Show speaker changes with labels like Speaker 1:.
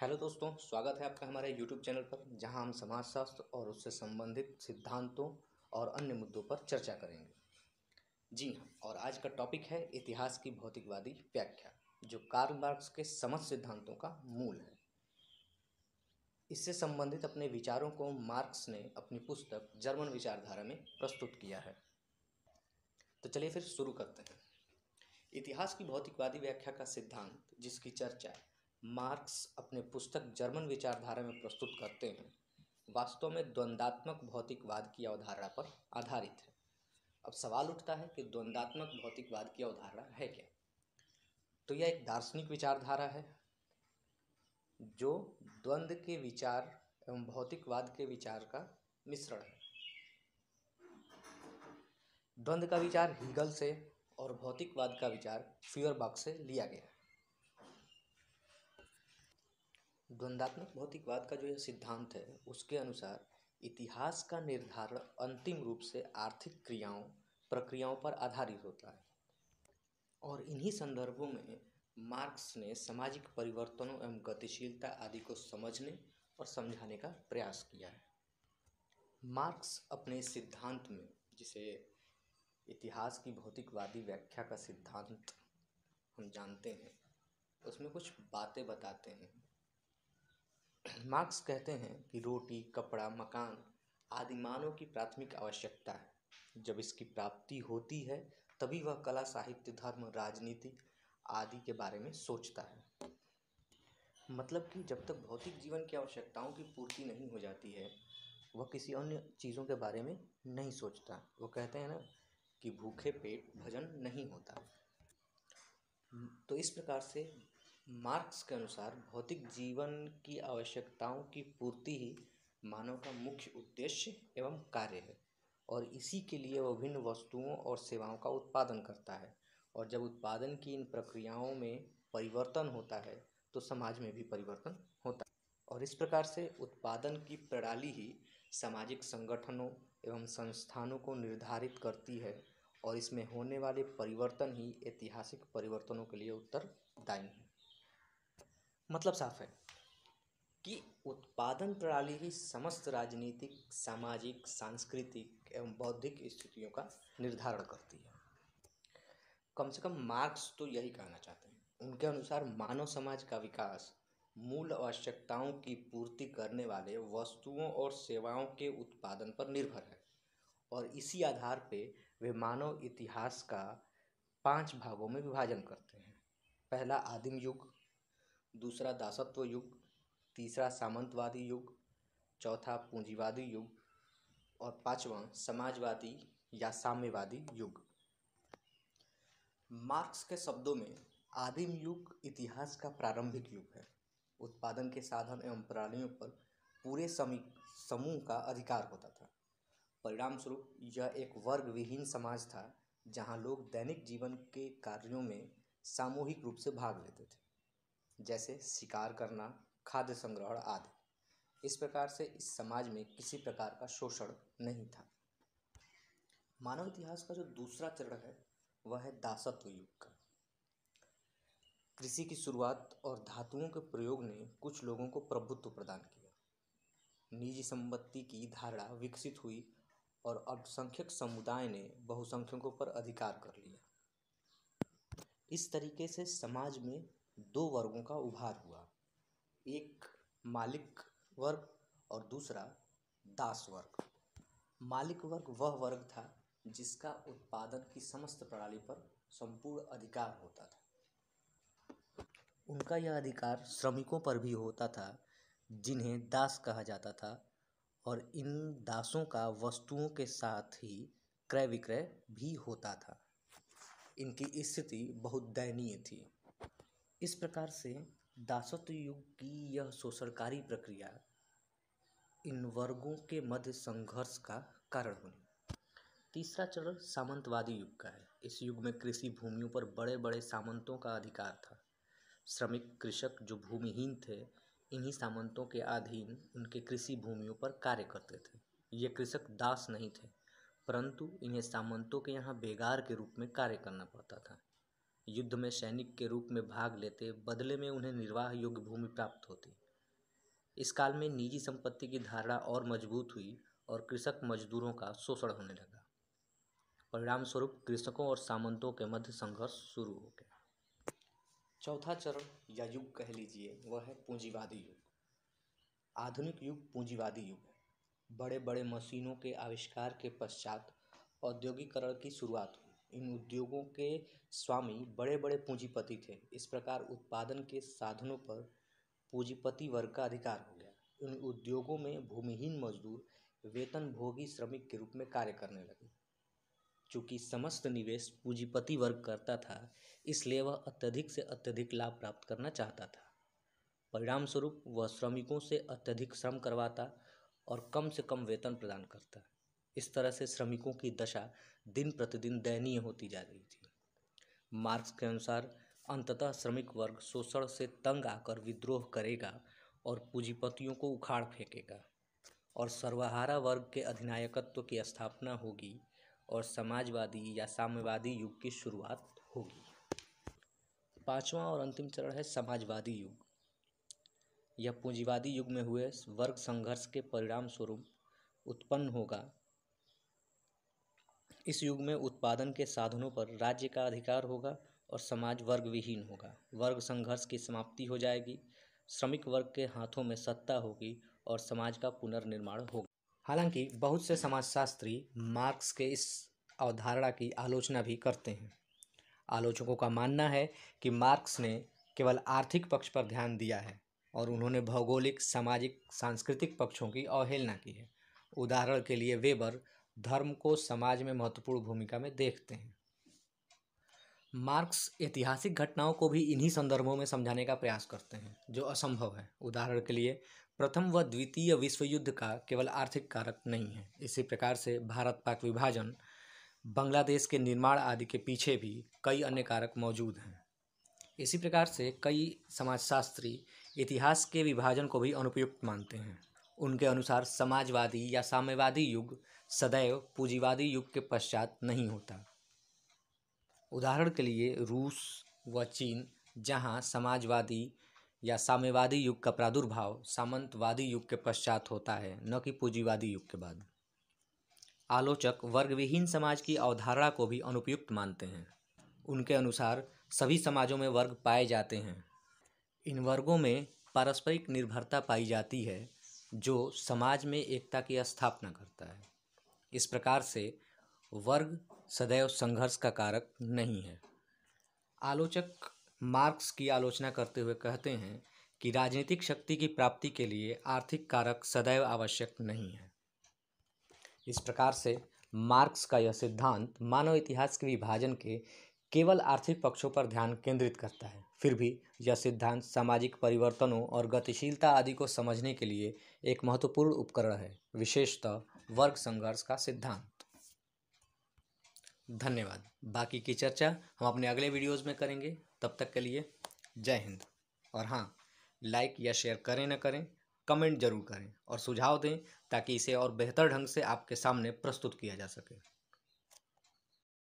Speaker 1: Hello दोस्तों, स्वागत है आपका हमारे YouTube चैनल पर, जहां हम समाजशास्त्र और उससे संबंधित सिद्धांतों और अन्य मुद्दों पर चर्चा करेंगे। जी हाँ, और आज का टॉपिक है इतिहास की भौतिकवादी व्याख्या, जो कार्ल मार्क्स के समझ सिद्धांतों का मूल है। इससे संबंधित अपने विचारों को मार्क्स ने अपनी पुस्तक जर्मन विचारधारा में प्रस्तुत किया है। तो चलिए फिर शुरू करते हैं। इतिहास की भौतिकवादी व्याख्या का सिद्धांत, जिसकी चर्चा मार्क्स अपने पुस्तक जर्मन विचारधारा में प्रस्तुत करते हैं, वास्तव में द्वंद्वात्मक भौतिकवाद की अवधारणा पर आधारित है। अब सवाल उठता है कि द्वंद्वात्मक भौतिकवाद की अवधारणा है क्या? तो यह एक दार्शनिक विचारधारा है जो द्वंद्व के विचार एवं भौतिकवाद के विचार का मिश्रण है। द्वंद्व का विचार हीगल से और भौतिकवाद का विचार फ्यूयरबाख से लिया गया है। द्वंद्वात्मक भौतिकवाद का जो यह सिद्धांत है, उसके अनुसार इतिहास का निर्धारण अंतिम रूप से आर्थिक प्रक्रियाओं पर आधारित होता है, और इन्हीं संदर्भों में मार्क्स ने सामाजिक परिवर्तनों एवं गतिशीलता आदि को समझने और समझाने का प्रयास किया है। मार्क्स अपने सिद्धांत में, जिसे इतिहास की भौतिकवादी व्याख्या का सिद्धांत हम जानते हैं, उसमें कुछ बातें बताते हैं। मार्क्स कहते हैं कि रोटी, कपड़ा, मकान आदि मानव की प्राथमिक आवश्यकता है। जब इसकी प्राप्ति होती है तभी वह कला, साहित्य, धर्म, राजनीति आदि के बारे में सोचता है। मतलब कि जब तक भौतिक जीवन की आवश्यकताओं की पूर्ति नहीं हो जाती है, वह किसी अन्य चीज़ों के बारे में नहीं सोचता। वो कहते हैं ना कि भूखे पेट भजन नहीं होता। तो इस प्रकार से मार्क्स के अनुसार भौतिक जीवन की आवश्यकताओं की पूर्ति ही मानव का मुख्य उद्देश्य एवं कार्य है, और इसी के लिए वह विभिन्न वस्तुओं और सेवाओं का उत्पादन करता है। और जब उत्पादन की इन प्रक्रियाओं में परिवर्तन होता है तो समाज में भी परिवर्तन होता है, और इस प्रकार से उत्पादन की प्रणाली ही सामाजिक संगठनों एवं संस्थानों को निर्धारित करती है, और इसमें होने वाले परिवर्तन ही ऐतिहासिक परिवर्तनों के लिए उत्तरदायी है। मतलब साफ है कि उत्पादन प्रणाली ही समस्त राजनीतिक, सामाजिक, सांस्कृतिक एवं बौद्धिक स्थितियों का निर्धारण करती है। कम से कम मार्क्स तो यही कहना चाहते हैं। उनके अनुसार मानव समाज का विकास मूल आवश्यकताओं की पूर्ति करने वाले वस्तुओं और सेवाओं के उत्पादन पर निर्भर है, और इसी आधार पे वे मानव इतिहास का 5 भागों में विभाजन करते हैं। पहला आदिम युग, दूसरा दासत्व युग, तीसरा सामंतवादी युग, चौथा पूंजीवादी युग, और पांचवा समाजवादी या साम्यवादी युग। मार्क्स के शब्दों में आदिम युग इतिहास का प्रारंभिक युग है। उत्पादन के साधन एवं प्रणालियों पर पूरे समूह का अधिकार होता था। परिणाम स्वरूप यह एक वर्ग विहीन समाज था, जहां लोग दैनिक जीवन के कार्यों में सामूहिक रूप से भाग लेते थे, जैसे शिकार करना, खाद्य संग्रहण आदि। इस प्रकार से इस समाज में किसी प्रकार का शोषण नहीं था। मानव इतिहास का जो दूसरा चरण है वह है दासत्व युग का। कृषि की शुरुआत और धातुओं के प्रयोग ने कुछ लोगों को प्रभुत्व प्रदान किया। निजी संपत्ति की धारणा विकसित हुई और अल्पसंख्यक समुदाय ने बहुसंख्यकों पर अधिकार कर लिया। इस तरीके से समाज में 2 वर्गों का उभार हुआ, एक मालिक वर्ग और दूसरा दास वर्ग। मालिक वर्ग वह वर्ग था जिसका उत्पादन की समस्त प्रणाली पर संपूर्ण अधिकार होता था। उनका यह अधिकार श्रमिकों पर भी होता था, जिन्हें दास कहा जाता था, और इन दासों का वस्तुओं के साथ ही क्रय विक्रय भी होता था। इनकी स्थिति बहुत दयनीय थी। इस प्रकार से दासत्व युग की यह शोषणकारी प्रक्रिया इन वर्गों के मध्य संघर्ष का कारण बनी। तीसरा चरण सामंतवादी युग का है। इस युग में कृषि भूमियों पर बड़े बड़े सामंतों का अधिकार था। श्रमिक कृषक जो भूमिहीन थे, इन्हीं सामंतों के अधीन उनके कृषि भूमियों पर कार्य करते थे। ये कृषक दास नहीं थे, परंतु इन्हें सामंतों के यहाँ बेगार के रूप में कार्य करना पड़ता था। युद्ध में सैनिक के रूप में भाग लेते, बदले में उन्हें निर्वाह योग्य भूमि प्राप्त होती। इस काल में निजी संपत्ति की धारणा और मजबूत हुई और कृषक मजदूरों का शोषण होने लगा। परिणाम स्वरूप कृषकों और सामंतों के मध्य संघर्ष शुरू हो गया। चौथा चरण या युग कह लीजिए वह है पूंजीवादी युग। आधुनिक युग पूंजीवादी युग है। बड़े बड़े मशीनों के आविष्कार के पश्चात औद्योगिकरण की शुरुआत हुई। इन उद्योगों के स्वामी बड़े बड़े पूंजीपति थे। इस प्रकार उत्पादन के साधनों पर पूंजीपति वर्ग का अधिकार हो गया। इन उद्योगों में भूमिहीन मजदूर वेतनभोगी श्रमिक के रूप में कार्य करने लगे। चूंकि समस्त निवेश पूंजीपति वर्ग करता था, इसलिए वह अत्यधिक से अत्यधिक लाभ प्राप्त करना चाहता था। परिणाम स्वरूप वह श्रमिकों से अत्यधिक श्रम करवाता और कम से कम वेतन प्रदान करता। इस तरह से श्रमिकों की दशा दिन प्रतिदिन दयनीय होती जा रही थी। मार्क्स के अनुसार अंततः श्रमिक वर्ग शोषण से तंग आकर विद्रोह करेगा और पूंजीपतियों को उखाड़ फेंकेगा और सर्वहारा वर्ग के अधिनायकत्व की स्थापना होगी और समाजवादी या साम्यवादी युग की शुरुआत होगी। पांचवा और अंतिम चरण है समाजवादी युग। यह पूंजीवादी युग में हुए वर्ग संघर्ष के परिणाम स्वरूप उत्पन्न होगा। इस युग में उत्पादन के साधनों पर राज्य का अधिकार होगा और समाज वर्ग विहीन होगा। वर्ग संघर्ष की समाप्ति हो जाएगी, श्रमिक वर्ग के हाथों में सत्ता होगी और समाज का पुनर्निर्माण होगा। हालांकि बहुत से समाजशास्त्री मार्क्स के इस अवधारणा की आलोचना भी करते हैं। आलोचकों का मानना है कि मार्क्स ने केवल आर्थिक पक्ष पर ध्यान दिया है और उन्होंने भौगोलिक, सामाजिक, सांस्कृतिक पक्षों की अवहेलना की है। उदाहरण के लिए वेबर धर्म को समाज में महत्वपूर्ण भूमिका में देखते हैं। मार्क्स ऐतिहासिक घटनाओं को भी इन्हीं संदर्भों में समझाने का प्रयास करते हैं, जो असंभव है। उदाहरण के लिए प्रथम व द्वितीय विश्व युद्ध का केवल आर्थिक कारक नहीं है। इसी प्रकार से भारत पाक विभाजन, बांग्लादेश के निर्माण आदि के पीछे भी कई अन्य कारक मौजूद हैं। इसी प्रकार से कई समाजशास्त्री इतिहास के विभाजन को भी अनुपयुक्त मानते हैं। उनके अनुसार समाजवादी या साम्यवादी युग सदैव पूंजीवादी युग के पश्चात नहीं होता। उदाहरण के लिए रूस व चीन, जहां समाजवादी या साम्यवादी युग का प्रादुर्भाव सामंतवादी युग के पश्चात होता है, न कि पूंजीवादी युग के बाद। आलोचक वर्गविहीन समाज की अवधारणा को भी अनुपयुक्त मानते हैं। उनके अनुसार सभी समाजों में वर्ग पाए जाते हैं। इन वर्गों में पारस्परिक निर्भरता पाई जाती है, जो समाज में एकता की स्थापना करता है। इस प्रकार से वर्ग सदैव संघर्ष का कारक नहीं है। आलोचक मार्क्स की आलोचना करते हुए कहते हैं कि राजनीतिक शक्ति की प्राप्ति के लिए आर्थिक कारक सदैव आवश्यक नहीं है। इस प्रकार से मार्क्स का यह सिद्धांत मानव इतिहास के विभाजन के केवल आर्थिक पक्षों पर ध्यान केंद्रित करता है। फिर भी यह सिद्धांत सामाजिक परिवर्तनों और गतिशीलता आदि को समझने के लिए एक महत्वपूर्ण उपकरण है, विशेषतः वर्ग संघर्ष का सिद्धांत। धन्यवाद। बाकी की चर्चा हम अपने अगले वीडियोज़ में करेंगे। तब तक के लिए जय हिंद। और हाँ, लाइक या शेयर करें न करें, कमेंट जरूर करें और सुझाव दें ताकि इसे और बेहतर ढंग से आपके सामने प्रस्तुत किया जा सके।